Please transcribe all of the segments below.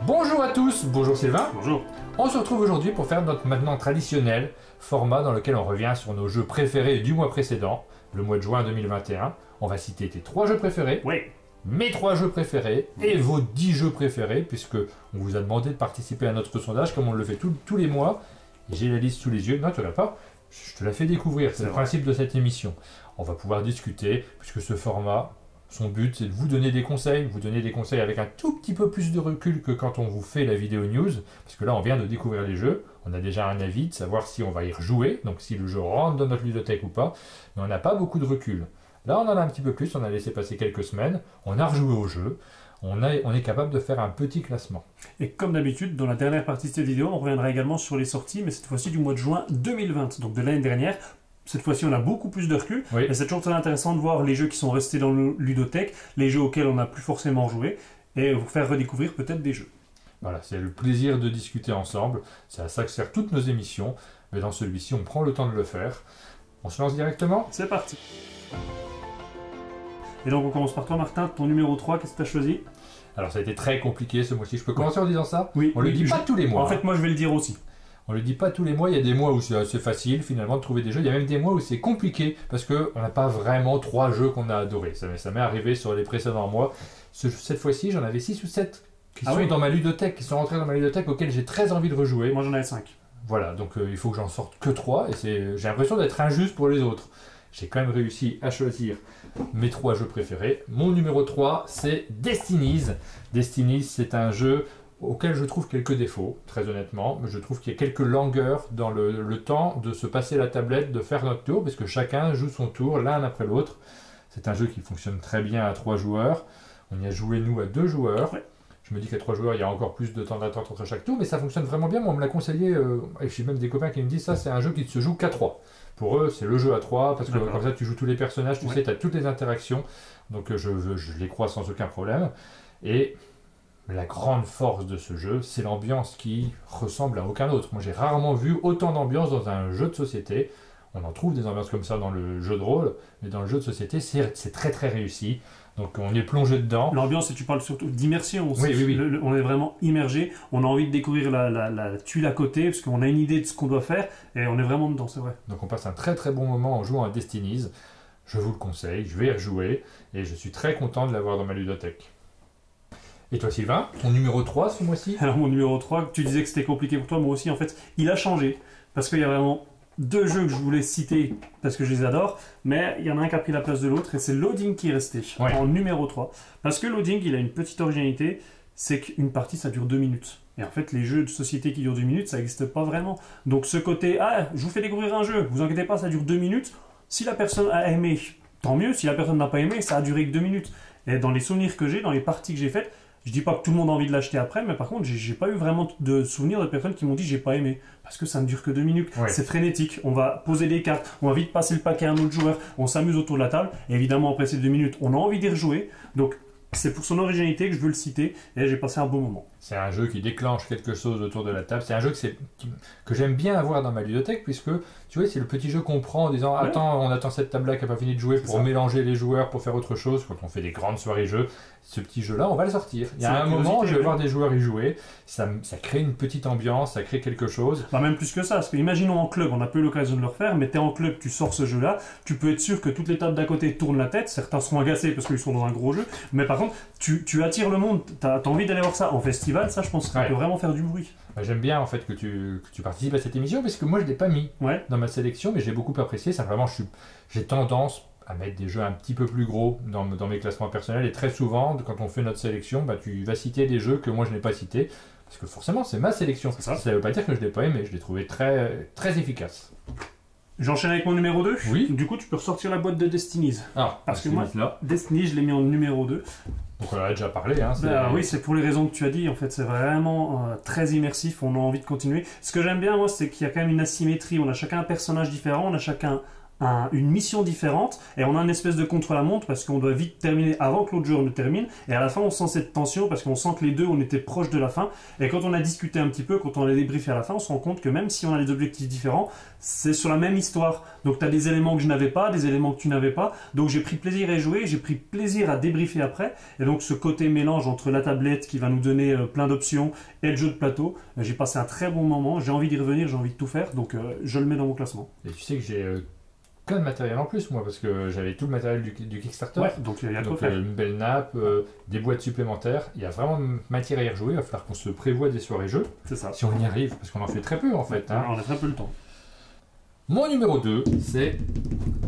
Bonjour à tous, bonjour Sylvain. Bonjour. On se retrouve aujourd'hui pour faire notre maintenant traditionnel format dans lequel on revient sur nos jeux préférés du mois précédent, le mois de juin 2021. On va citer tes 3 jeux préférés, Oui. mes 3 jeux préférés et vos 10 jeux préférés, puisque on vous a demandé de participer à notre sondage comme on le fait tous les mois. J'ai la liste sous les yeux, non tu l'as pas, je te la fais découvrir, c'est le principe de cette émission. On va pouvoir discuter, puisque ce format, son but c'est de vous donner des conseils avec un tout petit peu plus de recul que quand on vous fait la vidéo news, parce que là on vient de découvrir les jeux, on a déjà un avis de savoir si on va y rejouer, donc si le jeu rentre dans notre ludothèque ou pas, mais on n'a pas beaucoup de recul. Là on en a un petit peu plus, on a laissé passer quelques semaines, on a rejoué au jeu, on est capable de faire un petit classement. Et comme d'habitude, dans la dernière partie de cette vidéo, on reviendra également sur les sorties, mais cette fois-ci du mois de juin 2020, donc de l'année dernière. Cette fois-ci, on a beaucoup plus de recul, Oui. et c'est toujours très intéressant de voir les jeux qui sont restés dans le ludothèque, les jeux auxquels on n'a plus forcément joué, et vous faire redécouvrir peut-être des jeux. Voilà, c'est le plaisir de discuter ensemble, c'est à ça que servent toutes nos émissions, mais dans celui-ci on prend le temps de le faire. On se lance directement ? C'est parti. Et donc on commence par toi Martin, ton numéro 3, qu'est-ce que tu as choisi? Alors ça a été très compliqué ce mois-ci, je peux commencer en disant ça ? Oui. On le dit pas tous les mois. En fait, moi je vais le dire aussi. On le dit pas tous les mois, il y a des mois où c'est assez facile finalement de trouver des jeux, il y a même des mois où c'est compliqué parce qu'on n'a pas vraiment 3 jeux qu'on a adorés. Ça m'est arrivé sur les précédents mois. Cette fois-ci, j'en avais 6 ou 7 qui sont dans ma ludothèque, qui sont rentrés dans ma ludothèque auxquels j'ai très envie de rejouer. Moi j'en avais 5. Voilà, donc il faut que j'en sorte que 3 et j'ai l'impression d'être injuste pour les autres. J'ai quand même réussi à choisir mes 3 jeux préférés. Mon numéro 3, c'est Destinies. Destinies, c'est un jeu auquel je trouve quelques défauts, très honnêtement. Je trouve qu'il y a quelques langueurs dans le temps de se passer la tablette, de faire notre tour, parce que chacun joue son tour l'un après l'autre. C'est un jeu qui fonctionne très bien à 3 joueurs. On y a joué, nous, à 2 joueurs. Ouais. Je me dis qu'à 3 joueurs, il y a encore plus de temps d'attente entre chaque tour, mais ça fonctionne vraiment bien. Moi, on me l'a conseillé, et j'ai même des copains qui me disent ça, c'est un jeu qui ne se joue qu'à 3. Pour eux, c'est le jeu à 3, parce que comme ça, tu joues tous les personnages, tu sais, tu as toutes les interactions. Donc, je les crois sans aucun problème. Et la grande force de ce jeu, c'est l'ambiance qui ressemble à aucun autre. Moi, j'ai rarement vu autant d'ambiance dans un jeu de société. On en trouve des ambiances comme ça dans le jeu de rôle, mais dans le jeu de société, c'est très très réussi. Donc on est plongé dedans. L'ambiance, et tu parles surtout d'immersion aussi. Oui. On est vraiment immergé, on a envie de découvrir la tuile à côté, parce qu'on a une idée de ce qu'on doit faire, et on est vraiment dedans, c'est vrai. Donc on passe un très très bon moment en jouant à Destinies. Je vous le conseille, je vais y rejouer, et je suis très content de l'avoir dans ma ludothèque. Et toi Sylvain, ton numéro 3 ce mois-ci? Alors mon numéro 3, tu disais que c'était compliqué pour toi, moi aussi en fait, il a changé, parce qu'il y a vraiment 2 jeux que je voulais citer, parce que je les adore, mais il y en a un qui a pris la place de l'autre, et c'est Loading qui est resté en numéro 3. Parce que Loading, il a une petite originalité, c'est qu'une partie ça dure 2 minutes. Et en fait, les jeux de société qui durent 2 minutes, ça n'existe pas vraiment. Donc ce côté, ah, je vous fais découvrir un jeu, vous inquiétez pas, ça dure 2 minutes, si la personne a aimé, tant mieux, si la personne n'a pas aimé, ça a duré que 2 minutes. Et dans les souvenirs que j'ai, dans les parties que j'ai faites, je dis pas que tout le monde a envie de l'acheter après, mais par contre, j'ai pas eu vraiment de souvenirs de personnes qui m'ont dit j'ai pas aimé. Parce que ça ne dure que 2 minutes. Ouais. C'est frénétique. On va poser des cartes, on va vite passer le paquet à un autre joueur, on s'amuse autour de la table. Et évidemment, après ces 2 minutes, on a envie d'y rejouer. Donc, c'est pour son originalité que je veux le citer. Et j'ai passé un bon moment. C'est un jeu qui déclenche quelque chose autour de la table. C'est un jeu que j'aime bien avoir dans ma ludothèque, puisque tu vois, c'est le petit jeu qu'on prend en disant attends, on attend cette table-là qui n'a pas fini de jouer pour mélanger les joueurs, pour faire autre chose. Quand on fait des grandes soirées jeux, ce petit jeu-là, on va le sortir. Il y a un moment, je vais voir des joueurs y jouer. Ça crée une petite ambiance, ça crée quelque chose. Bah même plus que ça, parce que imaginons en club, on n'a pas eu l'occasion de le refaire, mais tu es en club, tu sors ce jeu-là, tu peux être sûr que toutes les tables d'à côté tournent la tête, certains seront agacés parce qu'ils sont dans un gros jeu, mais par contre, tu attires le monde, tu as envie d'aller voir ça en festival, ça je pense que ça peut vraiment faire du bruit. Bah, j'aime bien en fait que tu participes à cette émission, parce que moi je ne l'ai pas mis dans ma sélection, mais j'ai beaucoup apprécié. Simplement, j'ai tendance à mettre des jeux un petit peu plus gros dans mes classements personnels, et très souvent, quand on fait notre sélection, bah, tu vas citer des jeux que moi je n'ai pas cités, parce que forcément c'est ma sélection. Ça ne veut pas dire que je ne l'ai pas aimé, je l'ai trouvé très, très efficace. J'enchaîne avec mon numéro 2. Oui. Du coup, tu peux ressortir la boîte de Destinies. Ah, parce que moi, Destiny, je l'ai mis en numéro 2. Donc on en a déjà parlé. Hein, oui, c'est pour les raisons que tu as dit. En fait, c'est vraiment très immersif. On a envie de continuer. Ce que j'aime bien, moi, c'est qu'il y a quand même une asymétrie. On a chacun un personnage différent. On a chacun une mission différente et on a une espèce de contre-la-montre parce qu'on doit vite terminer avant que l'autre joueur ne termine et à la fin on sent cette tension parce qu'on sent que les deux on était proches de la fin et quand on a discuté un petit peu, quand on a débriefé à la fin on se rend compte que même si on a des objectifs différents c'est sur la même histoire, donc tu as des éléments que je n'avais pas, des éléments que tu n'avais pas, donc j'ai pris plaisir à y jouer, j'ai pris plaisir à débriefer après et donc ce côté mélange entre la tablette qui va nous donner plein d'options et le jeu de plateau, j'ai passé un très bon moment, j'ai envie d'y revenir, j'ai envie de tout faire, donc je le mets dans mon classement. Et tu sais que j'ai plein de matériel en plus moi parce que j'avais tout le matériel du Kickstarter, ouais, donc il y a quoi faire. Une belle nappe, des boîtes supplémentaires, il y a vraiment matière à y rejouer, il va falloir qu'on se prévoie des soirées jeux, c'est ça. Si on y arrive, parce qu'on en fait très peu en fait. Hein. On a très peu le temps. Mon numéro 2, c'est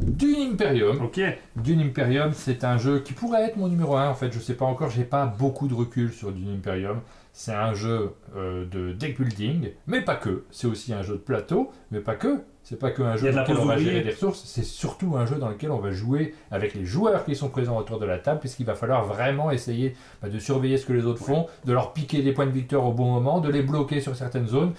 Dune Imperium. Ok. Dune Imperium, c'est un jeu qui pourrait être mon numéro 1 en fait, je sais pas encore, j'ai pas beaucoup de recul sur Dune Imperium. C'est un jeu de deck building, mais pas que. C'est aussi un jeu de plateau, mais pas que. C'est pas qu'un jeu dans lequel on va gérer des ressources, c'est surtout un jeu dans lequel on va jouer avec les joueurs qui sont présents autour de la table, puisqu'il va falloir vraiment essayer de surveiller ce que les autres font, de leur piquer des points de victoire au bon moment, de les bloquer sur certaines zones.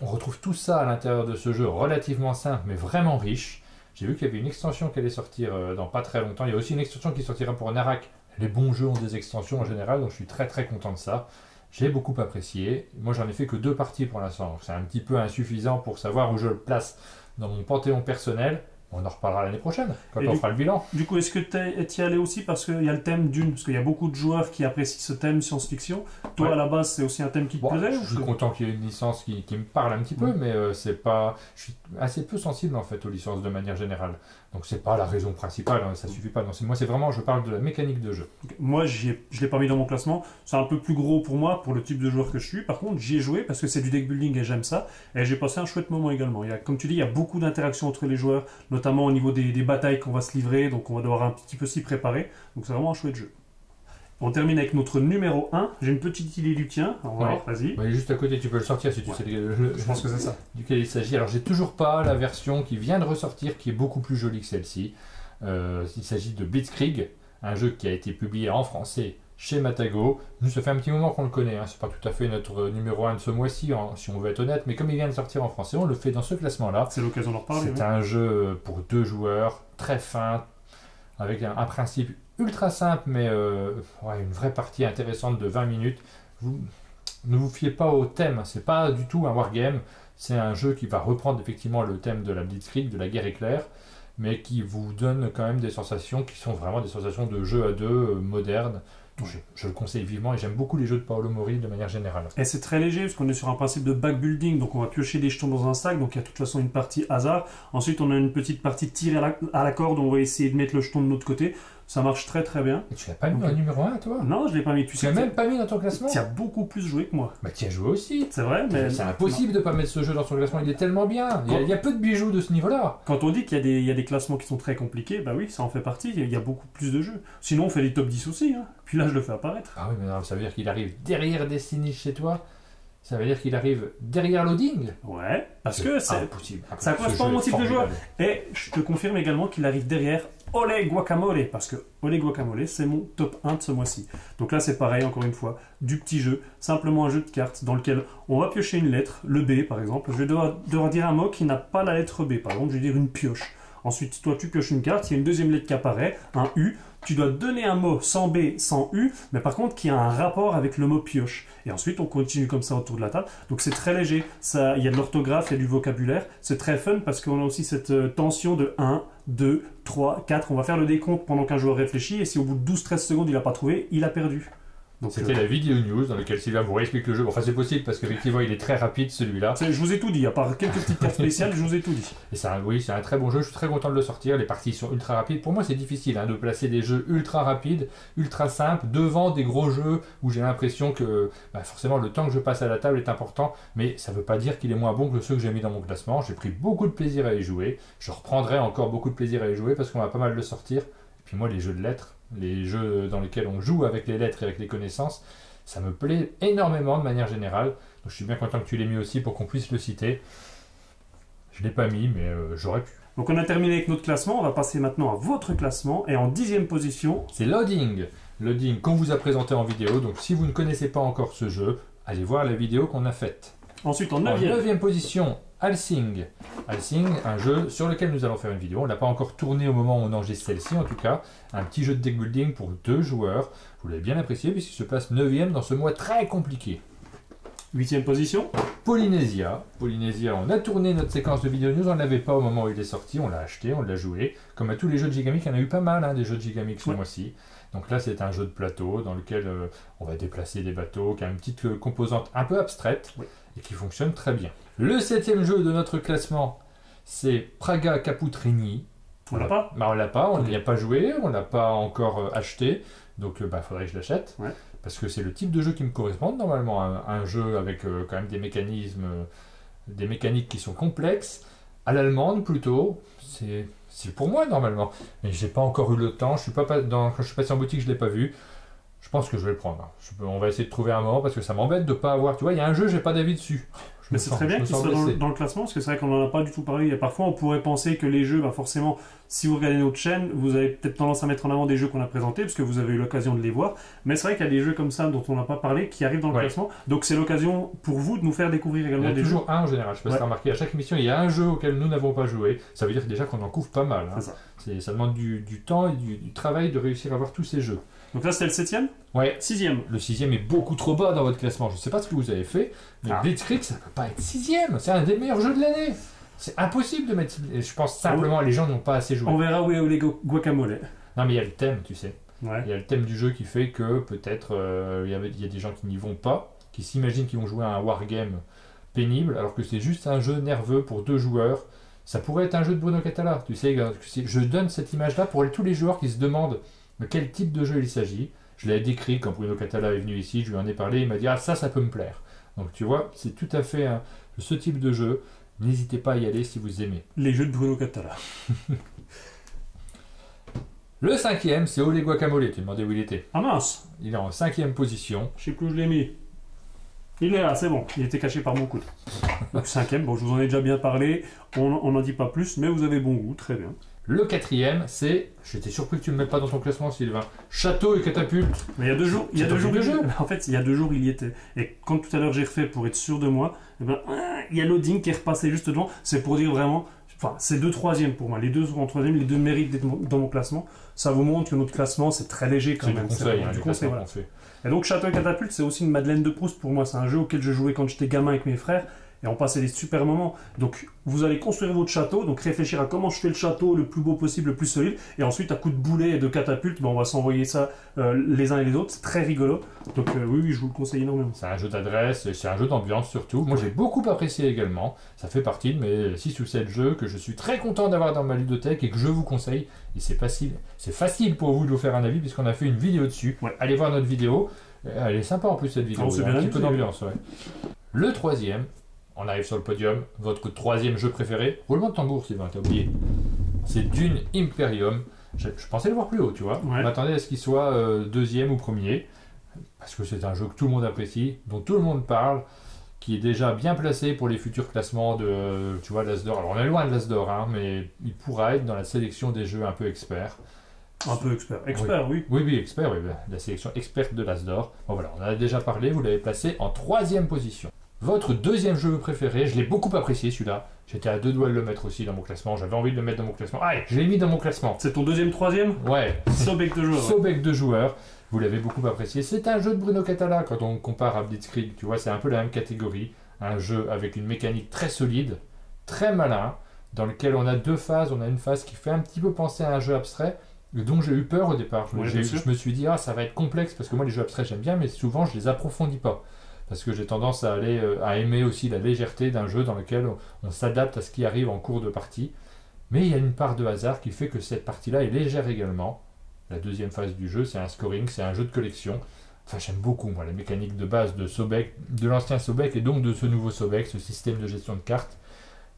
On retrouve tout ça à l'intérieur de ce jeu relativement simple, mais vraiment riche. J'ai vu qu'il y avait une extension qui allait sortir dans pas très longtemps. Il y a aussi une extension qui sortira pour Narak. Les bons jeux ont des extensions en général, donc je suis très très content de ça. J'ai beaucoup apprécié. Moi, j'en ai fait que 2 parties pour l'instant. C'est un petit peu insuffisant pour savoir où je le place dans mon panthéon personnel. On en reparlera l'année prochaine, quand on fera le bilan. Du coup, est-ce que tu y allé aussi parce qu'il y a le thème Dune? Parce qu'il y a beaucoup de joueurs qui apprécient ce thème science-fiction. Toi, à la base, c'est aussi un thème qui te plaisait? Je suis content qu'il y ait une licence qui me parle un petit peu, mais c'est pas... je suis assez peu sensible en fait aux licences de manière générale. Donc c'est pas la raison principale, hein, ça suffit pas. Non, moi, c'est vraiment, je parle de la mécanique de jeu. Okay. Moi, je l'ai pas mis dans mon classement. C'est un peu plus gros pour moi, pour le type de joueur que je suis. Par contre, j'y ai joué parce que c'est du deck building et j'aime ça. Et j'ai passé un chouette moment également. Comme tu dis, il y a beaucoup d'interactions entre les joueurs, notamment au niveau des batailles qu'on va se livrer. Donc on va devoir un petit peu s'y préparer. Donc c'est vraiment un chouette jeu. On termine avec notre numéro 1. J'ai une petite idée du tien. On va voir, vas-y. Il est juste à côté, tu peux le sortir si tu sais je pense que c'est ça. Duquel il s'agit. Alors j'ai toujours pas la version qui vient de ressortir, qui est beaucoup plus jolie que celle-ci. Il s'agit de Blitzkrieg, un jeu qui a été publié en français chez Matago. Nous, ça fait un petit moment qu'on le connaît, hein. C'est pas tout à fait notre numéro 1 de ce mois-ci, si on veut être honnête, mais comme il vient de sortir en français, on le fait dans ce classement-là. C'est l'occasion d'en reparler. C'est un jeu pour 2 joueurs, très fin, avec un principe ultra simple, mais une vraie partie intéressante de 20 minutes. Ne vous fiez pas au thème, c'est pas du tout un wargame, c'est un jeu qui va reprendre effectivement le thème de la Blitzkrieg, de la guerre éclair, mais qui vous donne quand même des sensations qui sont vraiment des sensations de jeu à 2 modernes. Je le conseille vivement et j'aime beaucoup les jeux de Paolo Mori de manière générale. Et c'est très léger parce qu'on est sur un principe de backbuilding, donc on va piocher des jetons dans un sac, donc il y a de toute façon une partie hasard. Ensuite on a une petite partie tirée à la corde, on va essayer de mettre le jeton de l'autre côté. Ça marche très très bien. Et tu l'as pas mis en numéro 1 toi? Non, je l'ai pas mis. Tu l'as même pas mis dans ton classement? Tu as beaucoup plus joué que moi. Bah tu as joué aussi. C'est vrai, mais... C'est impossible de pas mettre ce jeu dans son classement, il est tellement bien. Il y a peu de bijoux de ce niveau-là. Quand on dit qu'il y a des classements qui sont très compliqués, bah oui, ça en fait partie, il y a beaucoup plus de jeux. Sinon on fait des top 10 aussi, hein. Puis là je le fais apparaître. Ah oui, mais non, ça veut dire qu'il arrive derrière Destiny chez toi? Ça veut dire qu'il arrive derrière Loading? Ouais, parce que c'est impossible. Ça correspond à mon type de joueur. Et je te confirme également qu'il arrive derrière Olé Guacamole, parce que Olé Guacamole, c'est mon top 1 de ce mois-ci. Donc là, c'est pareil, encore une fois, du petit jeu, simplement un jeu de cartes dans lequel on va piocher une lettre, le B par exemple. Je vais devoir dire un mot qui n'a pas la lettre B, par exemple, je vais dire une pioche. Ensuite, toi, tu pioches une carte, il y a une deuxième lettre qui apparaît, un U. Tu dois donner un mot sans B, sans U, mais par contre qui a un rapport avec le mot pioche. Et ensuite, on continue comme ça autour de la table. Donc c'est très léger. Il y a de l'orthographe, il y a du vocabulaire. C'est très fun parce qu'on a aussi cette tension de 1, 2, 3, 4. On va faire le décompte pendant qu'un joueur réfléchit. Et si au bout de 12-13 secondes, il n'a pas trouvé, il a perdu. C'était la vidéo news dans laquelle Sylvain vous réexplique le jeu. Enfin, c'est possible parce qu'effectivement, il est très rapide celui-là. Je vous ai tout dit, à part quelques petites cartes spéciales, je vous ai tout dit. Et oui, c'est un très bon jeu. Je suis très content de le sortir. Les parties sont ultra rapides. Pour moi, c'est difficile de placer des jeux ultra rapides, ultra simples, devant des gros jeux où j'ai l'impression que forcément le temps que je passe à la table est important. Mais ça ne veut pas dire qu'il est moins bon que ceux que j'ai mis dans mon classement. J'ai pris beaucoup de plaisir à y jouer. Je reprendrai encore beaucoup de plaisir à y jouer parce qu'on va pas mal le sortir. Et puis moi, les jeux de lettres, les jeux dans lesquels on joue avec les lettres et avec les connaissances, ça me plaît énormément de manière générale. Donc je suis bien content que tu l'aies mis aussi pour qu'on puisse le citer. Je ne l'ai pas mis, mais j'aurais pu. Donc on a terminé avec notre classement. On va passer maintenant à votre classement. Et en 10e position, c'est Loading. Loading qu'on vous a présenté en vidéo. Donc si vous ne connaissez pas encore ce jeu, allez voir la vidéo qu'on a faite. Ensuite en 9e position, Alsing. Alsing, un jeu sur lequel nous allons faire une vidéo. On ne l'a pas encore tourné au moment où on enregistre celle-ci en tout cas. Un petit jeu de deck building pour 2 joueurs. Vous l'avez bien apprécié puisqu'il se place 9e dans ce mois très compliqué. 8e position. Polynesia. Polynesia, on a tourné notre séquence de vidéo news, on ne l'avait pas au moment où il est sorti, on l'a acheté, on l'a joué. Comme à tous les jeux de Gigamic, il y en a eu pas mal, hein, des jeux de Gigamic ce mois-ci. Donc là, c'est un jeu de plateau dans lequel on va déplacer des bateaux, qui a une petite composante un peu abstraite et qui fonctionne très bien. Le 7e jeu de notre classement, c'est Praga Caput Regni. On l'a pas? On l'a pas, on n'y a pas joué, on l'a pas encore acheté, donc il faudrait que je l'achète. Ouais. Parce que c'est le type de jeu qui me correspond normalement, un jeu avec quand même des mécanismes, des mécaniques qui sont complexes, à l'allemande plutôt, c'est pour moi normalement. Mais j'ai pas encore eu le temps, quand je suis passé en boutique je l'ai pas vu. Je pense que je vais le prendre. On va essayer de trouver un moment parce que ça m'embête de pas avoir, tu vois, il y a un jeu, j'ai pas d'avis dessus. Mais c'est très bien qu'il soit dans le classement, parce que c'est vrai qu'on n'en a pas du tout parlé. Et parfois, on pourrait penser que les jeux, forcément, si vous regardez notre chaîne, vous avez peut-être tendance à mettre en avant des jeux qu'on a présentés, parce que vous avez eu l'occasion de les voir. Mais c'est vrai qu'il y a des jeux comme ça dont on n'a pas parlé, qui arrivent dans le classement. Donc c'est l'occasion pour vous de nous faire découvrir également des jeux. Il y a toujours un en général. Je sais pas si tu as remarqué, à chaque émission, il y a un jeu auquel nous n'avons pas joué. Ça veut dire déjà qu'on en couvre pas mal. Hein. Ça demande du temps et du travail de réussir à voir tous ces jeux. Donc là, c'était le 7e? Ouais. 6e. Le 6e est beaucoup trop bas dans votre classement. Je ne sais pas ce que vous avez fait, mais Blitzkrieg, ça ne peut pas être 6e. C'est un des meilleurs jeux de l'année. C'est impossible de mettre... Je pense simplement les gens n'ont pas assez joué. On verra où est les guacamole. Non, mais il y a le thème, tu sais. Ouais. Il y a le thème du jeu qui fait que peut-être il y a des gens qui n'y vont pas, qui s'imaginent qu'ils vont jouer à un wargame pénible, alors que c'est juste un jeu nerveux pour 2 joueurs. Ça pourrait être un jeu de Bruno Cathala. Tu sais, je donne cette image-là pour tous les joueurs qui se demandent de quel type de jeu il s'agit. Je l'ai décrit quand Bruno Cathala est venu ici, je lui en ai parlé, il m'a dit « Ah, ça peut me plaire ». Donc tu vois, c'est tout à fait ce type de jeu. N'hésitez pas à y aller si vous aimez. Les jeux de Bruno Cathala. Le 5e, c'est Olé Guacamole. Tu demandais où il était. Ah mince! Il est en 5e position. Je sais plus où je l'ai mis. Il est là, c'est bon. Il était caché par mon coude. Donc 5e, bon, je vous en ai déjà bien parlé. On n'en dit pas plus, mais vous avez bon goût, très bien. Le 4e, c'est... J'étais surpris que tu ne me mettes pas dans ton classement, Sylvain. Château et catapulte. Mais il y a 2 jours, en fait, il y a 2 jours, il y était. Et quand tout à l'heure j'ai refait pour être sûr de moi, il y a Loading qui est repassé juste devant. C'est pour dire vraiment... Enfin, c'est 2 3e pour moi. Les 2 sont en 3e, les 2 méritent d'être dans mon classement. Ça vous montre que notre classement, c'est très léger quand même. C'est du conseil, voilà. Et donc Château et Catapulte, c'est aussi une Madeleine de Proust pour moi. C'est un jeu auquel je jouais quand j'étais gamin avec mes frères. Et on passait des super moments. Donc vous allez construire votre château, donc réfléchir à comment je fais le château le plus beau possible, le plus solide. Et ensuite, à coup de boulet et de catapulte, on va s'envoyer ça les uns et les autres. C'est très rigolo. Donc oui, je vous le conseille énormément. C'est un jeu d'adresse, c'est un jeu d'ambiance surtout. Moi j'ai beaucoup apprécié également. Ça fait partie de mes 6 ou 7 jeux que je suis très content d'avoir dans ma ludothèque et que je vous conseille. Et c'est facile pour vous de vous faire un avis puisqu'on a fait une vidéo dessus. Ouais. Allez voir notre vidéo. Elle est sympa en plus cette vidéo. Il y a un petit peu d'ambiance. Ouais. Le 3e. On arrive sur le podium, votre 3e jeu préféré. Roulement de tambour, Sylvain, t'as oublié. C'est Dune Imperium. Je pensais le voir plus haut, tu vois. Ouais. Je m'attendais à ce qu'il soit 2e ou 1er. Parce que c'est un jeu que tout le monde apprécie, dont tout le monde parle, qui est déjà bien placé pour les futurs classements de, tu vois, l'As d'Or. Alors on est loin de l'As d'Or, hein, mais il pourra être dans la sélection des jeux un peu experts. Un peu expert. Expert, oui. Oui, expert, oui. La sélection experte de l'As d'Or. Bon voilà, on en a déjà parlé, vous l'avez placé en 3e position. Votre 2e jeu préféré, je l'ai beaucoup apprécié celui-là. J'étais à 2 doigts de le mettre aussi dans mon classement. J'avais envie de le mettre dans mon classement. Allez, je l'ai mis dans mon classement. C'est ton 2e, 3e? Ouais. Sobek de joueurs. Sobek de joueurs. Vous l'avez beaucoup apprécié. C'est un jeu de Bruno Cathala quand on compare à Blitzkrieg. Tu vois, c'est un peu la même catégorie. Un jeu avec une mécanique très solide, très malin, dans lequel on a 2 phases. On a une phase qui fait un petit peu penser à un jeu abstrait, dont j'ai eu peur au départ. Je me suis dit, ça va être complexe, parce que moi les jeux abstraits j'aime bien, mais souvent je les approfondis pas. Parce que j'ai tendance à aimer aussi la légèreté d'un jeu dans lequel on s'adapte à ce qui arrive en cours de partie. Mais il y a une part de hasard qui fait que cette partie-là est légère également. La 2e phase du jeu, c'est un scoring, c'est un jeu de collection. Enfin, j'aime beaucoup, moi, la mécanique de base de Sobek, de l'ancien Sobek et donc de ce nouveau Sobek, ce système de gestion de cartes.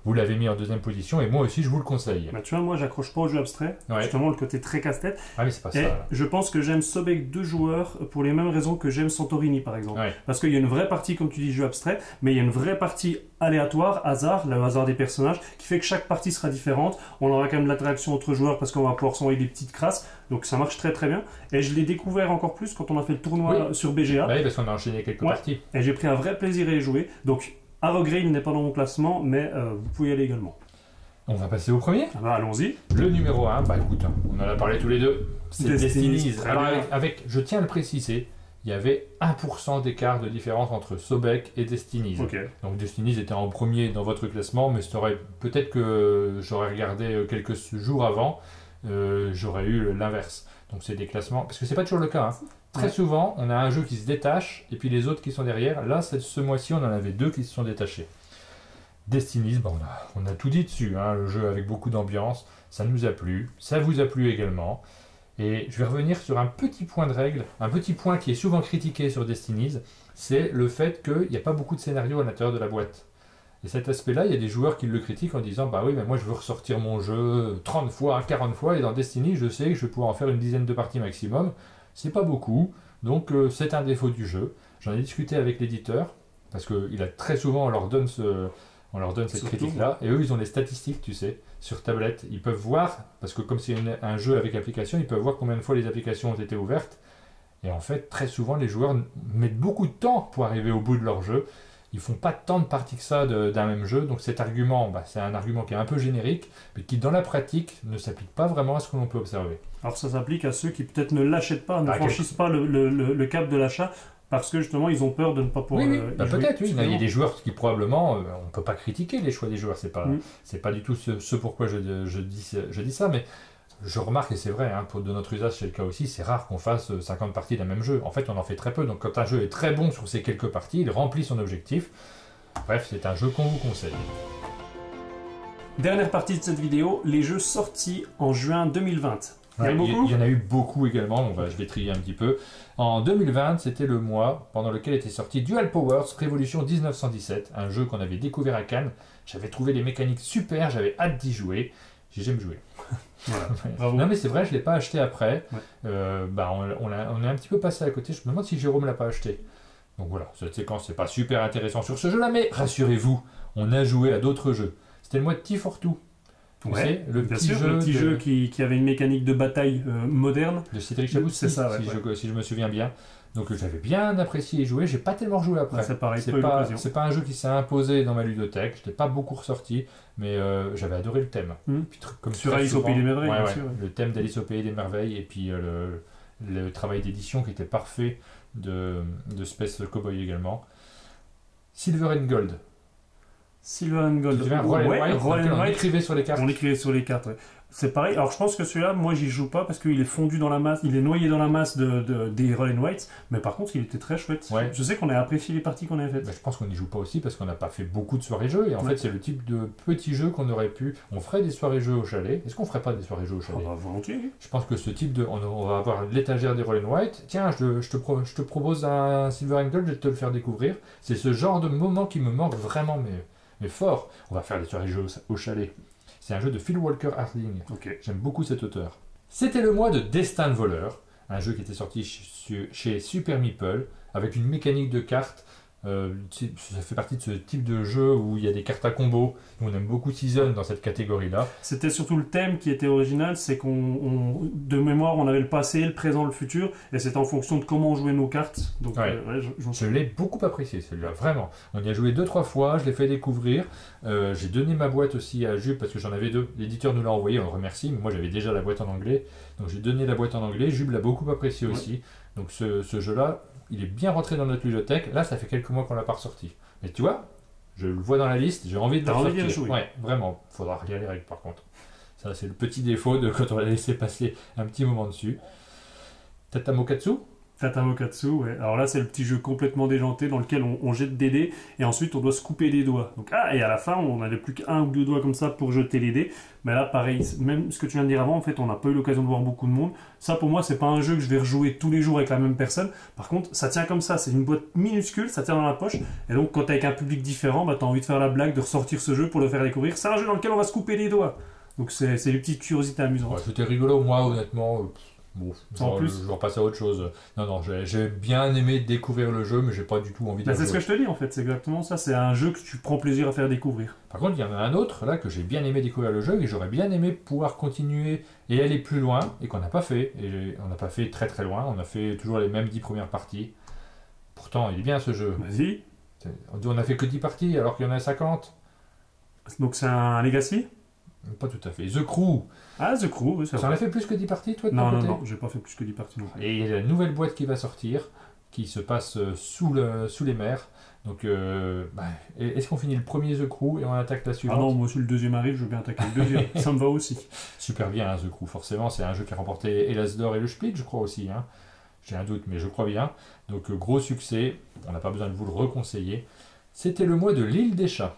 Vous l'avez mis en 2e position et moi aussi je vous le conseille. Bah, tu vois, moi j'accroche pas au jeu abstrait, justement le côté très casse-tête. Ah mais c'est pas ça. Et je pense que j'aime Sobek 2 joueurs pour les mêmes raisons que j'aime Santorini par exemple. Parce qu'il y a une vraie partie, comme tu dis, jeu abstrait, mais il y a une vraie partie aléatoire, hasard, le hasard des personnages, qui fait que chaque partie sera différente. On aura quand même de l'interaction entre joueurs parce qu'on va pouvoir s'envoyer des petites crasses. Donc ça marche très très bien. Et je l'ai découvert encore plus quand on a fait le tournoi sur BGA. Oui, parce qu'on a enchaîné quelques parties. Et j'ai pris un vrai plaisir à y jouer. Donc Arrowgrain n'est pas dans mon classement, mais vous pouvez y aller également. On va passer au premier. Ah bah, allons-y. Le numéro 1, bah écoute, on en a parlé tous les deux. C'est Destiny's. Alors je tiens à le préciser, il y avait 1% d'écart de différence entre Sobek et Destiny's. Okay. Donc Destiny's était en premier dans votre classement, mais peut-être que j'aurais regardé quelques jours avant, j'aurais eu l'inverse. Donc c'est des classements, parce que c'est pas toujours le cas. Hein. Très souvent, on a un jeu qui se détache et puis les autres qui sont derrière. Là, ce mois-ci, on en avait 2 qui se sont détachés. Destiny's, bah on a tout dit dessus, hein, le jeu avec beaucoup d'ambiance, ça nous a plu, ça vous a plu également. Et je vais revenir sur un petit point de règle, un petit point qui est souvent critiqué sur Destiny's, c'est le fait qu'il n'y a pas beaucoup de scénarios à l'intérieur de la boîte. Et cet aspect-là, il y a des joueurs qui le critiquent en disant « Bah oui, mais moi je veux ressortir mon jeu 30 fois, 40 fois, et dans Destiny, je sais que je vais pouvoir en faire une dizaine de parties maximum. » C'est pas beaucoup, donc c'est un défaut du jeu. J'en ai discuté avec l'éditeur, parce qu'il a très souvent, on leur donne cette critique-là, et eux, ils ont les statistiques, tu sais, sur tablette. Ils peuvent voir, parce que comme c'est un jeu avec application, ils peuvent voir combien de fois les applications ont été ouvertes. Et en fait, très souvent, les joueurs mettent beaucoup de temps pour arriver au bout de leur jeu. Ils font pas tant de parties que ça d'un même jeu. Donc cet argument, c'est un argument qui est un peu générique, mais qui, dans la pratique, ne s'applique pas vraiment à ce que l'on peut observer. Alors ça s'applique à ceux qui peut-être ne l'achètent pas, ne franchissent pas le cap de l'achat, parce que justement ils ont peur de ne pas pouvoir peut-être oui. Il y a des joueurs qui probablement on ne peut pas critiquer les choix des joueurs, c'est pas du tout ce pourquoi je dis ça, mais je remarque, et c'est vrai, hein, de notre usage c'est le cas aussi, c'est rare qu'on fasse 50 parties d'un même jeu. En fait on en fait très peu, donc quand un jeu est très bon sur ces quelques parties, il remplit son objectif. Bref, c'est un jeu qu'on vous conseille. Dernière partie de cette vidéo, les jeux sortis en juin 2020. Il y en a eu beaucoup également, je vais trier un petit peu. En 2020, c'était le mois pendant lequel était sorti Dual Powers Révolution 1917, un jeu qu'on avait découvert à Cannes. J'avais trouvé les mécaniques super, j'avais hâte d'y jouer. J'ai jamais joué. Voilà. Non mais c'est vrai, je ne l'ai pas acheté après. Ouais. On est un petit peu passé à côté. Je me demande si Jérôme ne l'a pas acheté. Donc voilà, cette séquence c'est pas super intéressant sur ce jeu-là, mais rassurez-vous, on a joué à d'autres jeux. C'était le mois de T42. Ouais, le petit jeu qui avait une mécanique de bataille moderne. De Cédric Chabouty, c'est ça, si je me souviens bien. Donc j'avais bien apprécié y jouer, j'ai pas tellement rejoué après. C'est pareil, c'est pas un jeu qui s'est imposé dans ma ludothèque, je l'ai pas beaucoup ressorti, mais j'avais adoré le thème. Puis, comme sur Alice au Pays des Merveilles, bien sûr. Le thème d'Alice au Pays des Merveilles, et puis le travail d'édition qui était parfait de Space Cowboy également. Silver and Gold. Silver and Gold. On écrivait sur les cartes. On écrivait sur les cartes, ouais. C'est pareil. Alors je pense que celui-là, moi j'y joue pas parce qu'il est fondu dans la masse, il est noyé dans la masse des Roll and White, mais par contre il était très chouette. Ouais. Je sais qu'on a apprécié les parties qu'on avait faites. Je pense qu'on n'y joue pas aussi parce qu'on n'a pas fait beaucoup de soirées jeux, et en fait c'est le type de petit jeu qu'on aurait pu. On ferait des soirées jeux au chalet. Est-ce qu'on ferait pas des soirées jeux au chalet? Volontiers. Je pense que ce type de. On va avoir l'étagère des Roll and White. Tiens, je te propose un Silver and Gold, je vais te le faire découvrir. C'est ce genre de moment qui me manque vraiment, mais fort. On va faire des soirées jeux au chalet. C'est un jeu de Phil Walker Harding. Okay. J'aime beaucoup cet auteur. C'était le mois de Destin de voleur, un jeu qui était sorti chez Super Meeple, avec une mécanique de cartes. Ça fait partie de ce type de jeu où il y a des cartes à combo. On aime beaucoup Season dans cette catégorie-là. C'était surtout le thème qui était original, c'est de mémoire, on avait le passé, le présent, le futur, et c'était en fonction de comment on jouait nos cartes. Donc, je l'ai beaucoup apprécié celui-là, vraiment. On y a joué 2-3 fois, je l'ai fait découvrir. J'ai donné ma boîte aussi à Jube parce que j'en avais 2. L'éditeur nous l'a envoyé, on le remercie, mais moi j'avais déjà la boîte en anglais. Donc j'ai donné la boîte en anglais, Jube l'a beaucoup apprécié aussi. Donc ce jeu-là, il est bien rentré dans notre ludothèque. Là, ça fait quelques mois qu'on l'a pas ressorti. Mais tu vois, je le vois dans la liste, j'ai envie de le ressortir. Ouais, vraiment. Il faudra relire les règles par contre. Ça, c'est le petit défaut de quand on l'a laissé passer un petit moment dessus. Tatamokatsu. Tatamokatsu, ouais. Alors là, c'est le petit jeu complètement déjanté dans lequel on jette des dés et ensuite on doit se couper les doigts. Donc, et à la fin, on n'avait plus qu'un ou deux doigts comme ça pour jeter les dés. Mais là, pareil, même ce que tu viens de dire avant, en fait, on n'a pas eu l'occasion de voir beaucoup de monde. Ça, pour moi, c'est pas un jeu que je vais rejouer tous les jours avec la même personne. Par contre, ça tient comme ça. C'est une boîte minuscule, ça tient dans la poche. Et donc, quand t'es avec un public différent, bah, t'as envie de faire la blague, de ressortir ce jeu pour le faire découvrir. C'est un jeu dans lequel on va se couper les doigts. Donc, c'est des petites curiosités amusantes. Ouais, c'était rigolo, moi, honnêtement. Bon, je vais repasser à autre chose. Non, j'ai bien aimé découvrir le jeu, mais j'ai pas du tout envie de jouer. C'est ce que je te dis en fait, c'est exactement ça. C'est un jeu que tu prends plaisir à faire découvrir. Par contre, il y en a un autre là que j'ai bien aimé découvrir le jeu et j'aurais bien aimé pouvoir continuer et aller plus loin et qu'on n'a pas fait. Et on n'a pas fait très très loin. On a fait toujours les mêmes 10 premières parties. Pourtant, il est bien ce jeu. Vas-y. On a fait que 10 parties alors qu'il y en a 50. Donc c'est un Legacy? Pas tout à fait. The Crew. Ah, The Crew, oui, c'est Ça en vrai. a fait plus que 10 parties, toi, de Non, ton non, côté? non, j'ai pas fait plus que 10 parties non plus. Et il y a la nouvelle boîte qui va sortir, qui se passe sous les mers. Donc, est-ce qu'on finit le premier The Crew et on attaque la Ah suivante? non, moi si le deuxième arrive, je vais bien attaquer le deuxième. Ça me va aussi. Super bien, hein, The Crew, forcément. C'est un jeu qui a remporté et l'As d'Or et le Split, je crois aussi. Hein. J'ai un doute, mais je crois bien. Donc, gros succès. On n'a pas besoin de vous le reconseiller. C'était le mois de l'île des chats.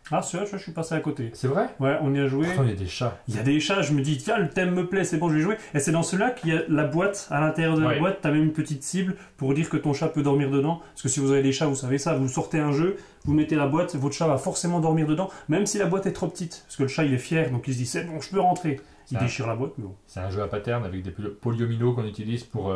Ah, celui-là, je suis passé à côté. C'est vrai? Ouais, on y a joué. Pourtant, il y a des chats. Il y a des chats, je me dis, tiens, le thème me plaît, c'est bon, je vais jouer. Et c'est dans celui-là qu'il y a la boîte. À l'intérieur de la boîte, tu as même une petite cible pour dire que ton chat peut dormir dedans. Parce que si vous avez des chats, vous savez ça, vous sortez un jeu, vous mettez la boîte, votre chat va forcément dormir dedans, même si la boîte est trop petite. Parce que le chat, il est fier, donc il se dit, c'est bon, je peux rentrer. Il déchire la boîte, mais bon. C'est un jeu à pattern avec des polyomino qu'on utilise pour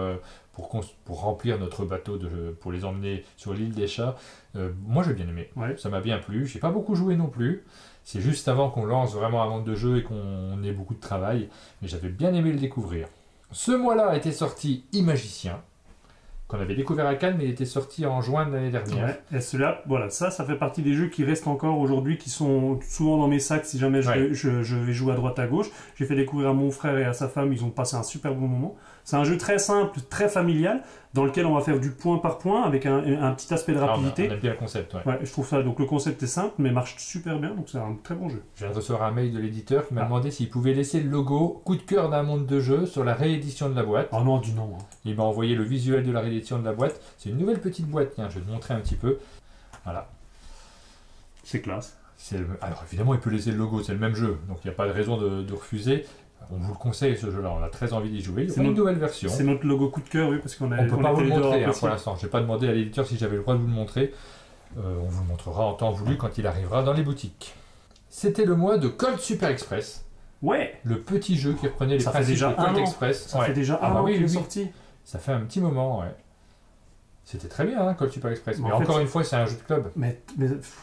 remplir notre bateau, pour les emmener sur l'île des chats. Moi, j'ai bien aimé. Ouais. Ça m'a bien plu. J'ai pas beaucoup joué non plus. C'est juste avant qu'on lance vraiment un monde de jeu et qu'on ait beaucoup de travail. Mais j'avais bien aimé le découvrir. Ce mois-là était sorti Imagicien, qu'on avait découvert à Cannes, mais il était sorti en juin de l'année dernière. Ouais. Et celui-là, voilà, ça fait partie des jeux qui restent encore aujourd'hui, qui sont souvent dans mes sacs si jamais je vais jouer à droite à gauche. J'ai fait découvrir à mon frère et à sa femme, ils ont passé un super bon moment. C'est un jeu très simple, très familial, dans lequel on va faire du point par point, avec un petit aspect de rapidité. On aime bien le concept, ouais. Ouais, je trouve ça, donc le concept est simple, mais marche super bien, donc c'est un très bon jeu. Je viens de recevoir un mail de l'éditeur qui m'a demandé s'il pouvait laisser le logo coup de cœur d'un monde de jeu sur la réédition de la boîte. Oh non, dis non. Hein. Il m'a envoyé le visuel de la réédition de la boîte. C'est une nouvelle petite boîte, tiens, je vais te montrer un petit peu. Voilà. C'est classe. Alors évidemment, il peut laisser le logo, c'est le même jeu, donc il n'y a pas de raison de refuser. On vous le conseille ce jeu-là, on a très envie d'y jouer. C'est une nouvelle version. C'est notre logo coup de cœur, oui, parce qu'on a. On ne peut pas vous le montrer pour l'instant. Je n'ai pas demandé à l'éditeur si j'avais le droit de vous le montrer. On vous le montrera en temps voulu quand il arrivera dans les boutiques. C'était le mois de Colt Super Express. Ouais. Le petit jeu qui reprenait les principes de Colt Express. Ça fait déjà un an qu'il est sorti. Ça fait un petit moment, ouais. C'était très bien, hein, Colt Super Express. Mais encore une fois, c'est un jeu de club. Mais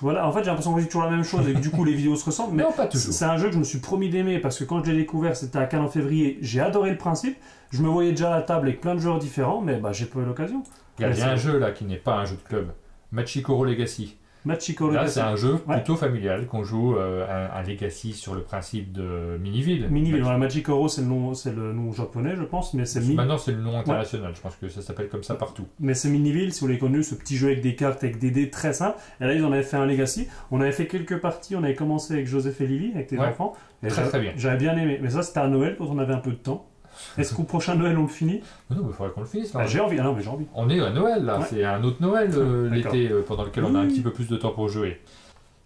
voilà, en fait, j'ai l'impression qu'on dit toujours la même chose et que du coup, les vidéos se ressemblent. Mais non, pas toujours. C'est un jeu que je me suis promis d'aimer parce que quand je l'ai découvert, c'était à Cannes en février. J'ai adoré le principe. Je me voyais déjà à la table avec plein de joueurs différents, mais j'ai pas eu l'occasion. Il y a un jeu là qui n'est pas un jeu de club. Machikoro Legacy. Là, c'est un jeu plutôt familial qu'on joue un Legacy sur le principe de Miniville. Miniville, voilà, Machikoro, c'est le nom japonais, je pense, mais c'est maintenant c'est le nom international. Je pense que ça s'appelle comme ça partout. Mais c'est Miniville, si vous l'avez connu, ce petit jeu avec des cartes, avec des dés très simples. Et là, ils en avaient fait un Legacy. On avait fait quelques parties. On avait commencé avec Joseph et Lily, avec tes enfants. Et très bien. J'avais bien aimé. Mais ça, c'était à Noël quand on avait un peu de temps. Est-ce qu'au prochain Noël on le finit? Non, mais il faudrait qu'on le finisse. J'ai envie. Ah non, mais j'ai envie. On est à Noël là. C'est un autre Noël l'été pendant lequel on a un petit peu plus de temps pour jouer.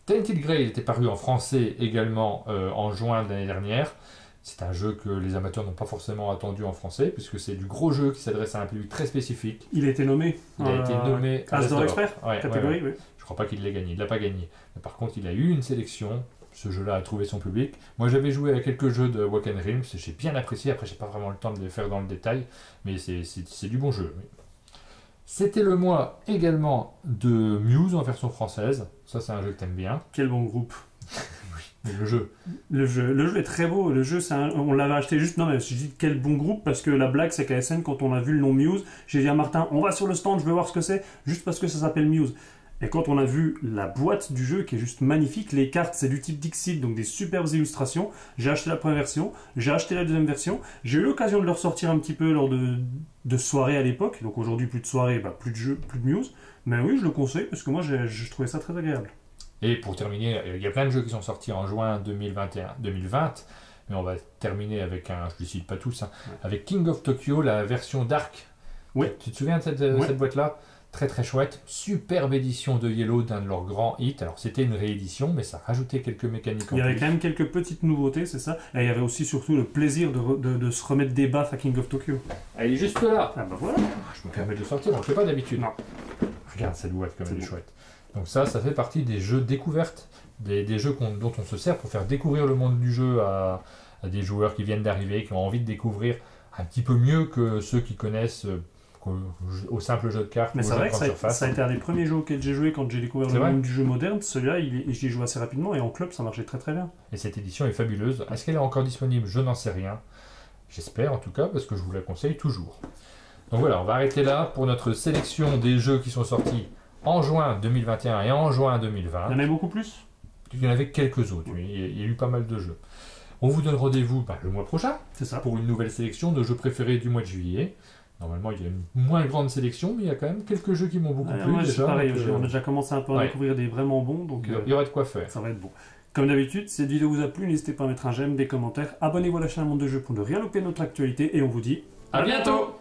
Tainted Grail était paru en français également en juin de l'année dernière. C'est un jeu que les amateurs n'ont pas forcément attendu en français, puisque c'est du gros jeu qui s'adresse à un public très spécifique. Il a été nommé. Il a été nommé As d'Or Expert catégorie, oui. Je crois pas qu'il l'ait gagné. Il l'a pas gagné. Mais par contre, il a eu une sélection. Ce jeu-là a trouvé son public. Moi, j'avais joué à quelques jeux de Wacken Realms. J'ai bien apprécié. Après, j'ai pas vraiment le temps de les faire dans le détail. Mais c'est du bon jeu. Oui. C'était le mois également de Muse en version française. Ça, c'est un jeu que t'aimes bien. Quel bon groupe. Mais le jeu. Le jeu est très beau. Le jeu, on l'avait acheté juste. Non, mais je dis quel bon groupe parce que la blague, c'est qu'à SN, quand on a vu le nom Muse, j'ai dit à Martin, on va sur le stand, je veux voir ce que c'est, juste parce que ça s'appelle Muse. Et quand on a vu la boîte du jeu qui est juste magnifique, les cartes c'est du type Dixit, donc des superbes illustrations. J'ai acheté la première version, j'ai acheté la deuxième version. J'ai eu l'occasion de le ressortir un petit peu lors de soirées à l'époque. Donc aujourd'hui plus de soirées, plus de jeux, plus de Muse. Mais oui, je le conseille parce que moi je trouvais ça très agréable. Et pour terminer, il y a plein de jeux qui sont sortis en juin 2020, mais on va terminer avec je ne les cite pas tous, avec King of Tokyo, la version Dark. Oui. Tu te souviens de cette boîte-là? Très très chouette, superbe édition de Yellow d'un de leurs grands hits. Alors c'était une réédition, mais ça rajoutait quelques mécaniques en plus. Il y avait quand même quelques petites nouveautés, c'est ça. Et il y avait aussi surtout le plaisir de se remettre des baffes à King of Tokyo. Elle est juste là. Ah bah voilà. Je me permets de sortir, on ne fait pas d'habitude. Non. Regarde cette boîte comme elle est chouette. Donc ça fait partie des jeux découvertes, des jeux dont on se sert pour faire découvrir le monde du jeu à des joueurs qui viennent d'arriver, qui ont envie de découvrir un petit peu mieux que ceux qui connaissent au simple jeu de cartes. Mais c'est vrai que ça a été un des premiers jeux auxquels j'ai joué quand j'ai découvert le monde du jeu moderne. Celui-là, j'y ai joué assez rapidement et en club, ça marchait très très bien. Et cette édition est fabuleuse. Est-ce qu'elle est encore disponible? Je n'en sais rien. J'espère en tout cas, parce que je vous la conseille toujours. Donc voilà, on va arrêter là pour notre sélection des jeux qui sont sortis en juin 2021 et en juin 2020. Il y en avait beaucoup plus? Il y en avait quelques autres, il y a eu pas mal de jeux. On vous donne rendez-vous le mois prochain pour une nouvelle sélection de jeux préférés du mois de juillet. Normalement, il y a une moins grande sélection, mais il y a quand même quelques jeux qui m'ont beaucoup plu. Moi, déjà, pareil, donc, on a déjà commencé un peu à découvrir des vraiment bons. Donc, il y aurait de quoi faire. Ça va être bon. Comme d'habitude, si cette vidéo vous a plu, n'hésitez pas à mettre un j'aime, des commentaires. Abonnez-vous à la chaîne Monde de Jeux pour ne rien louper de notre actualité. Et on vous dit à bientôt.